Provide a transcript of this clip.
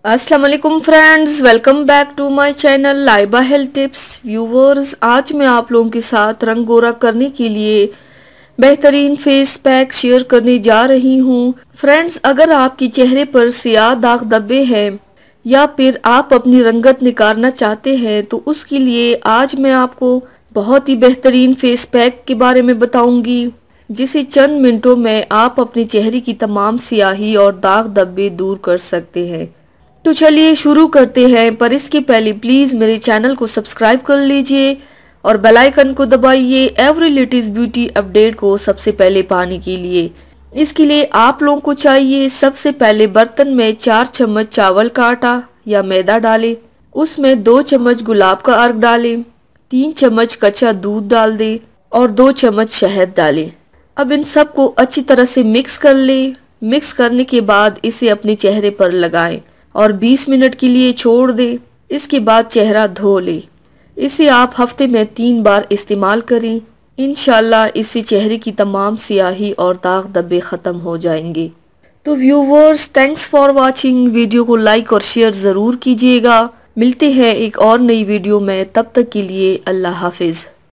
अस्सलाम वालेकुम friends, welcome back to my channel Laiba health tips. Viewers, आज मैं आप लोगों के साथ रंग गोरा करने के लिए बेहतरीन फेस पैक शेयर करने जा रही हूँ। फ्रेंड्स, अगर आपके चेहरे पर सियाह दाग धब्बे हैं या फिर आप अपनी रंगत निखारना चाहते हैं तो उसके लिए आज मैं आपको बहुत ही बेहतरीन फेस पैक के बारे में बताऊंगी, जिसे चंद मिनटों में आप अपने चेहरे की तमाम सियाही और दाग धब्बे दूर कर सकते हैं। तो चलिए शुरू करते हैं, पर इसके पहले प्लीज मेरे चैनल को सब्सक्राइब कर लीजिए और बेल आइकन को दबाइए एवरी लेटेस्ट ब्यूटी अपडेट को सबसे पहले पाने के लिए। इसके लिए आप लोगों को चाहिए सबसे पहले बर्तन में 4 चम्मच चावल का आटा या मैदा डालें, उसमें 2 चम्मच गुलाब का अर्क डालें, 3 चम्मच कच्चा दूध डाल दें और 2 चम्मच शहद डालें। अब इन सब को अच्छी तरह से मिक्स कर लें। मिक्स करने के बाद इसे अपने चेहरे पर लगाएं और 20 मिनट के लिए छोड़ दें। इसके बाद चेहरा धो लें। इसे आप हफ्ते में 3 बार इस्तेमाल करें। इंशाल्लाह इससे चेहरे की तमाम सियाही और दाग धब्बे ख़त्म हो जाएंगे। तो viewers, thanks for watching. Video को लाइक और शेयर ज़रूर कीजिएगा। मिलते हैं एक और नई वीडियो में, तब तक के लिए अल्लाह हाफिज़।